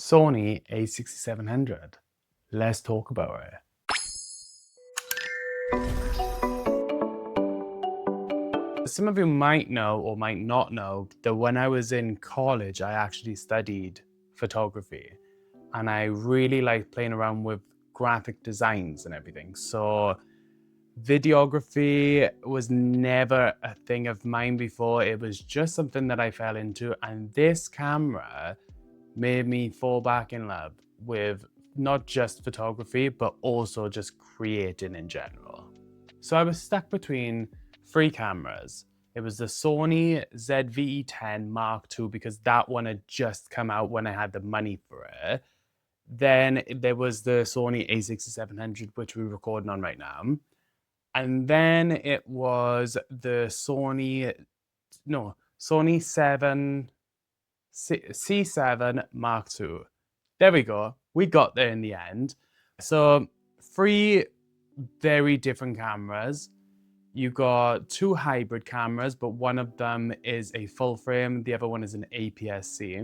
Sony A6700. Let's talk about it. Some of you might know or might not know that when I was in college, I actually studied photography and I really liked playing around with graphic designs and everything. So videography was never a thing of mine before. It was just something that I fell into, and this camera made me fall back in love with not just photography, but also just creating in general. So I was stuck between three cameras. It was the Sony ZV-E10 Mark II, because that one had just come out when I had the money for it. Then there was the Sony A6700, which we're recording on right now. And then it was the Sony C7 Mark II. There we go. We got there in the end. So three very different cameras. You got two hybrid cameras, but one of them is a full frame. The other one is an aps-c.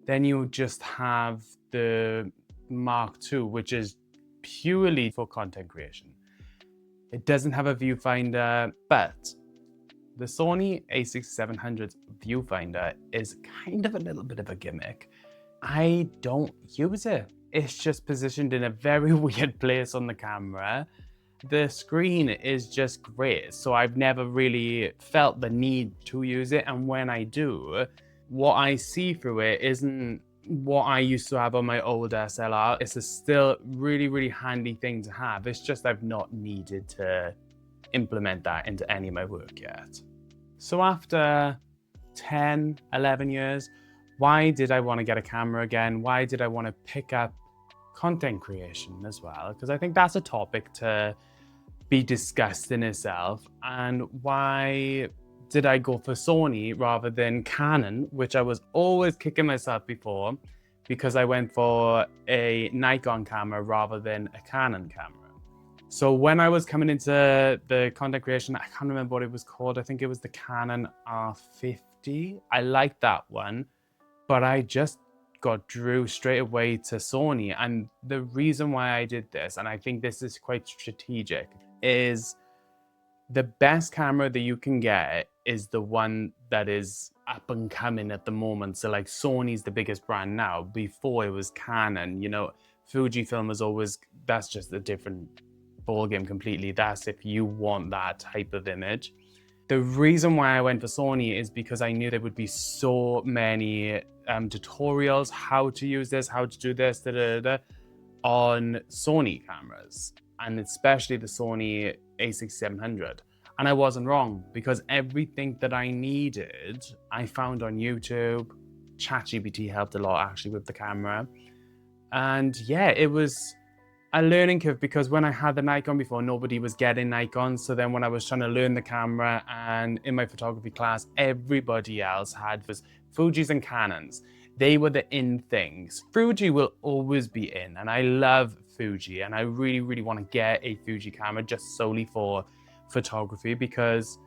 Then you just have the Mark II, which is purely for content creation. It doesn't have a viewfinder, but the Sony A6700 viewfinder is kind of a little bit of a gimmick. I don't use it. It's just positioned in a very weird place on the camera. The screen is just great, so I've never really felt the need to use it. And when I do, what I see through it isn't what I used to have on my old SLR. It's a still really handy thing to have. It's just I've not needed to implement that into any of my work yet. So after 10, 11 years, why did I want to get a camera again? Why did I want to pick up content creation as well? Because I think that's a topic to be discussed in itself. And why did I go for Sony rather than Canon, which I was always kicking myself before because I went for a Nikon camera rather than a Canon camera. So when I was coming into the content creation, I can't remember what it was called. I think it was the Canon R50. I liked that one, but I just got drew straight away to Sony. And the reason why I did this, and I think this is quite strategic, is the best camera that you can get is the one that is up and coming at the moment. So like Sony's the biggest brand now. Before it was Canon, you know, Fujifilm was always, that's just a different ballgame completely. That's if you want that type of image. The reason why I went for Sony is because I knew there would be so many tutorials, how to use this, how to do this, on Sony cameras, and especially the Sony A6700. And I wasn't wrong, because everything that I needed, I found on YouTube. ChatGPT helped a lot actually with the camera. And yeah, it was a learning curve, because when I had the Nikon before, nobody was getting Nikon. So then when I was trying to learn the camera, and in my photography class, everybody else had was Fujis and Canons. They were the in things. Fuji will always be in, and I love Fuji, and I really want to get a Fuji camera just solely for photography, because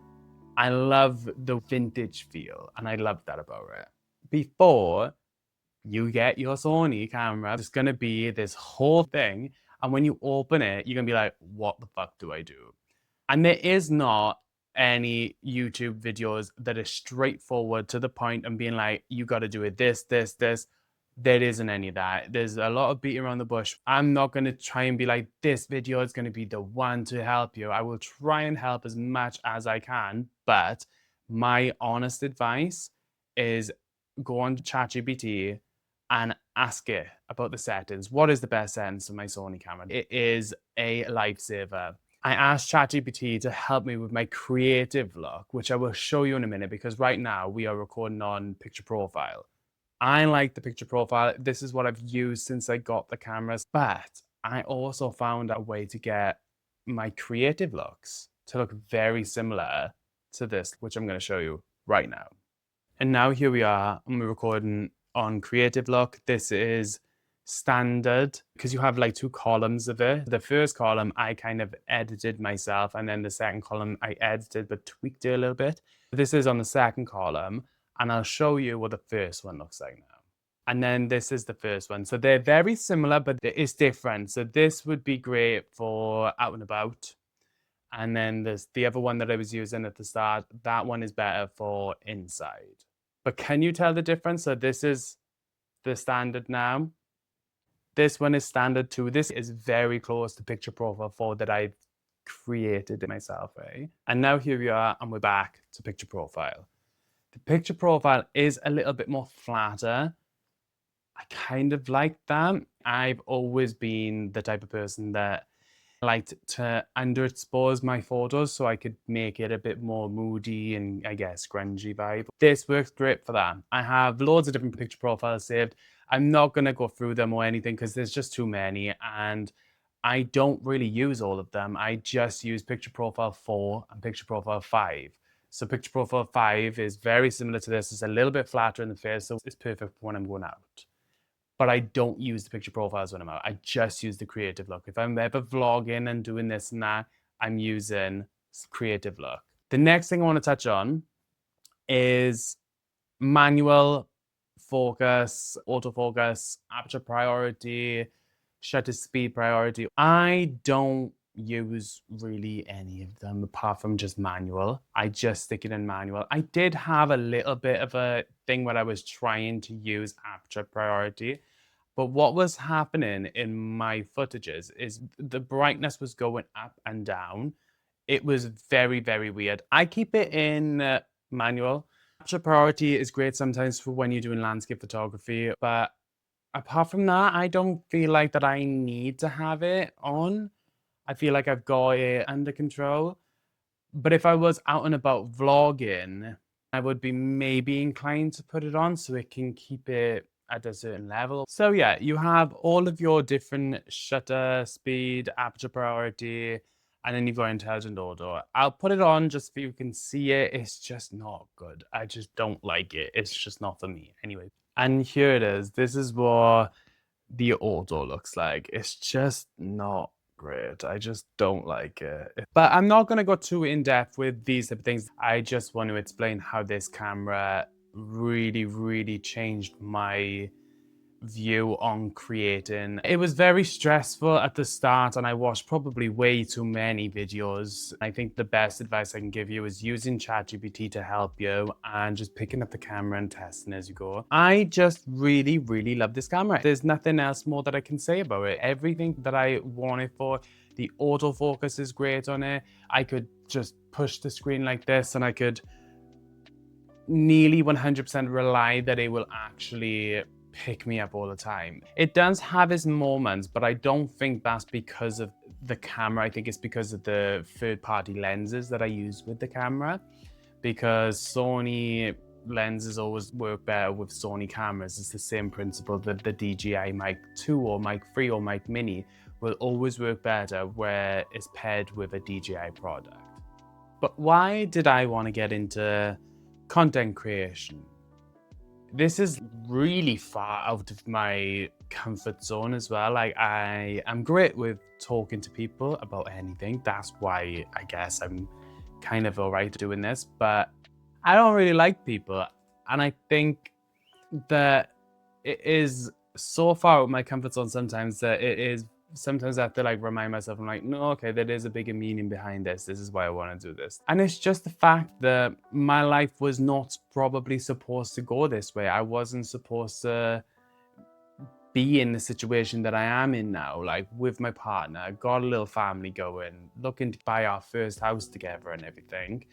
I love the vintage feel, and I love that about it. Before you get your Sony camera, there's gonna be this whole thing, and when you open it, you're gonna be like, what the fuck do I do? And there is not any YouTube videos that are straightforward to the point and being like, you gotta do it this. There isn't any of that. There's a lot of beating around the bush. I'm not gonna try and be like, this video is gonna be the one to help you. I will try and help as much as I can, but my honest advice is go on to ChatGPT and ask it about the settings. What is the best settings for my Sony camera? It is a lifesaver. I asked ChatGPT to help me with my creative look, which I will show you in a minute, because right now we are recording on picture profile. I like the picture profile. This is what I've used since I got the cameras, but I also found a way to get my creative looks to look very similar to this, which I'm going to show you right now. And now here we are, and we're recording on creative look. This is standard, because you have like two columns of it. The first column I kind of edited myself, and then the second column I edited but tweaked it a little bit. This is on the second column, and I'll show you what the first one looks like now. And then this is the first one. So they're very similar, but it's different. So this would be great for out and about. And then there's the other one that I was using at the start. That one is better for inside. But can you tell the difference? So this is the standard now. This one is standard too. This is very close to picture profile 4 that I've created myself, eh? And now here we are, and we're back to picture profile. The picture profile is a little bit more flatter. I kind of like that. I've always been the type of person that liked to underexpose my photos so I could make it a bit more moody and, I guess, grungy vibe. This works great for that. I have loads of different picture profiles saved. I'm not going to go through them or anything because there's just too many, and I don't really use all of them. I just use picture profile 4 and picture profile 5. So picture profile 5 is very similar to this. It's a little bit flatter in the face, so it's perfect when I'm going out. But I don't use the picture profiles when I'm out. I just use the creative look. If I'm ever vlogging and doing this and that, I'm using creative look. The next thing I want to touch on is manual focus, autofocus, aperture priority, shutter speed priority. I don't use really any of them apart from just manual. I just stick it in manual. I did have a little bit of a thing where I was trying to use aperture priority, but what was happening in my footages is the brightness was going up and down. It was very, very weird. I keep it in manual. Aperture priority is great sometimes for when you're doing landscape photography, but apart from that, I don't feel like that I need to have it on. I feel like I've got it under control. But if I was out and about vlogging, I would be maybe inclined to put it on so it can keep it at a certain level. So yeah, you have all of your different shutter speed, aperture priority, and then you've got intelligent auto. I'll put it on just so you can see it. It's just not good. I just don't like it. It's just not for me anyway. And here it is. This is what the auto looks like. It's just not great. I just don't like it. But I'm not going to go too in depth with these type of things. I just want to explain how this camera really, really changed my view on creating. It was very stressful at the start, and I watched probably way too many videos. I think the best advice I can give you is using ChatGPT to help you and just picking up the camera and testing as you go. I just really, really love this camera. There's nothing else more that I can say about it. Everything that I want it for. The autofocus is great on it. I could just push the screen like this and I could nearly 100% rely that it will actually pick me up all the time. It does have its moments, but I don't think that's because of the camera. I think it's because of the third-party lenses that I use with the camera, because Sony lenses always work better with Sony cameras. It's the same principle that the DJI Mic 2 or Mic 3 or Mic Mini will always work better where it's paired with a DJI product. But why did I want to get into content creation? This is really far out of my comfort zone as well. Like, I am great with talking to people about anything. That's why I guess I'm kind of all right doing this, but I don't really like people. And I think that it is so far out of my comfort zone sometimes that it is, sometimes I have to like remind myself, I'm like, no, okay, there is a bigger meaning behind this. This is why I want to do this. And it's just the fact that my life was not probably supposed to go this way. I wasn't supposed to be in the situation that I am in now, like with my partner, got a little family going, looking to buy our first house together and everything.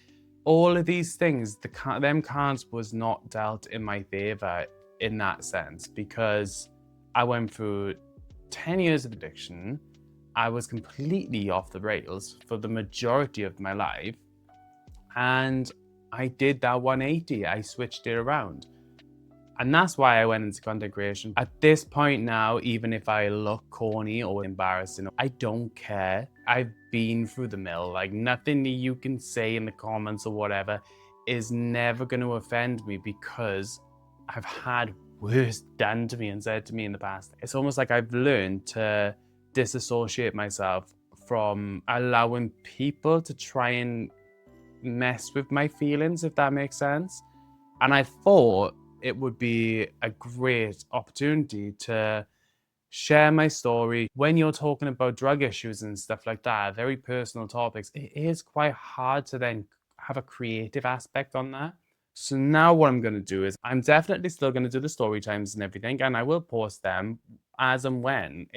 All of these things, them cards was not dealt in my favor in that sense, because I went through 10 years of addiction. I was completely off the rails for the majority of my life. And I did that 180. I switched it around. And that's why I went into content creation. At this point now, even if I look corny or embarrassing, I don't care. I've been through the mill. Like, nothing that you can say in the comments or whatever is never going to offend me, because I've had worse done to me and said to me in the past. It's almost like I've learned to disassociate myself from allowing people to try and mess with my feelings, if that makes sense. And I thought it would be a great opportunity to share my story. When you're talking about drug issues and stuff like that, very personal topics, it is quite hard to then have a creative aspect on that. So now what I'm going to do is I'm definitely still going to do the story times and everything, and I will post them as and when.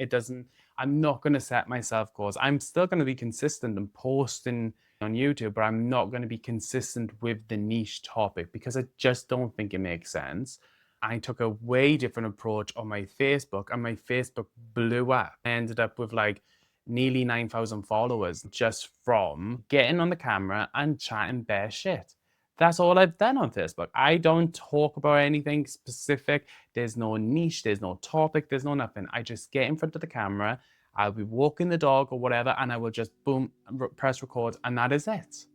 I'm not going to set myself goals. I'm still going to be consistent and posting on YouTube, but I'm not going to be consistent with the niche topic because I just don't think it makes sense. I took a way different approach on my Facebook, and my Facebook blew up. I ended up with like nearly 9,000 followers just from getting on the camera and chatting bare shit. That's all I've done on Facebook. I don't talk about anything specific. There's no niche, there's no topic, there's no nothing. I just get in front of the camera, I'll be walking the dog or whatever, and I will just boom, press record, and that is it.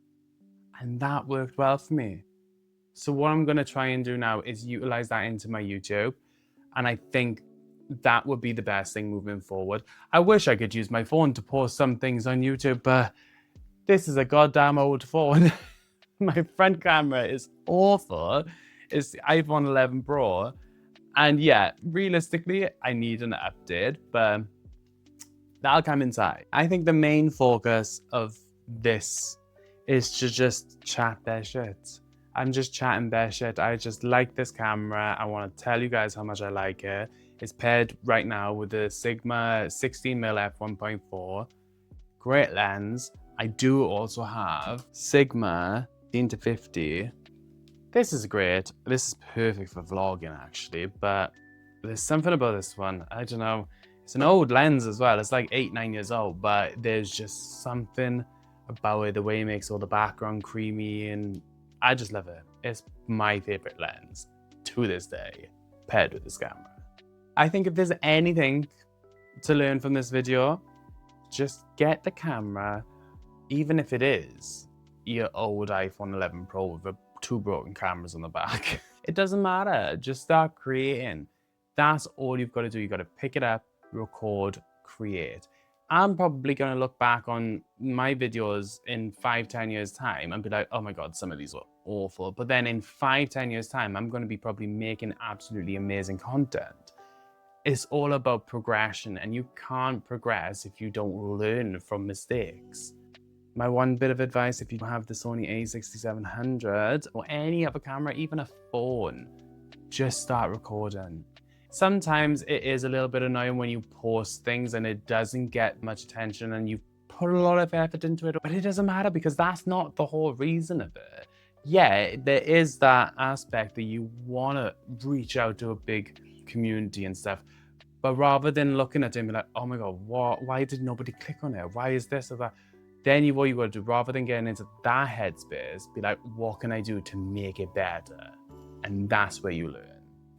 And that worked well for me. So what I'm going to try and do now is utilize that into my YouTube. And I think that would be the best thing moving forward. I wish I could use my phone to post some things on YouTube, but this is a goddamn old phone. My front camera is awful. It's the iPhone 11 Pro. And yeah, realistically, I need an update, but that'll come inside. I think the main focus of this is to just chat their shit. I'm just chatting bare shit. I just like this camera. I want to tell you guys how much I like it. It's paired right now with the Sigma 16mm f1.4. Great lens. I do also have Sigma 10-50. This is great. This is perfect for vlogging actually, but there's something about this one. I don't know. It's an old lens as well. It's like 8-9 years old, but there's just something about it, the way it makes all the background creamy, and I just love it. It's my favorite lens to this day, paired with this camera. I think if there's anything to learn from this video, just get the camera, even if it is your old iPhone 11 Pro with two broken cameras on the back. It doesn't matter, just start creating. That's all you've got to do. You've got to pick it up, record, create. I'm probably going to look back on my videos in 5-10 years time and be like, oh my God, some of these were awful. But then in 5-10 years time, I'm going to be probably making absolutely amazing content. It's all about progression, and you can't progress if you don't learn from mistakes. My one bit of advice, if you have the Sony A6700 or any other camera, even a phone, just start recording. Sometimes it is a little bit annoying when you post things and it doesn't get much attention and you put a lot of effort into it, but it doesn't matter because that's not the whole reason of it. Yeah, there is that aspect that you want to reach out to a big community and stuff, but rather than looking at it and be like, oh my God, why did nobody click on it? Why is this or that? Then what you got to do, rather than getting into that headspace, be like, what can I do to make it better? And that's where you learn.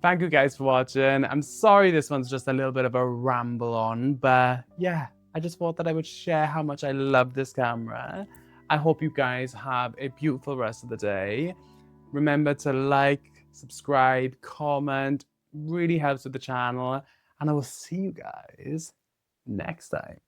Thank you guys for watching. I'm sorry this one's just a little bit of a ramble on, but yeah, I just thought that I would share how much I love this camera. I hope you guys have a beautiful rest of the day. Remember to like, subscribe, comment, really helps with the channel, and I will see you guys next time.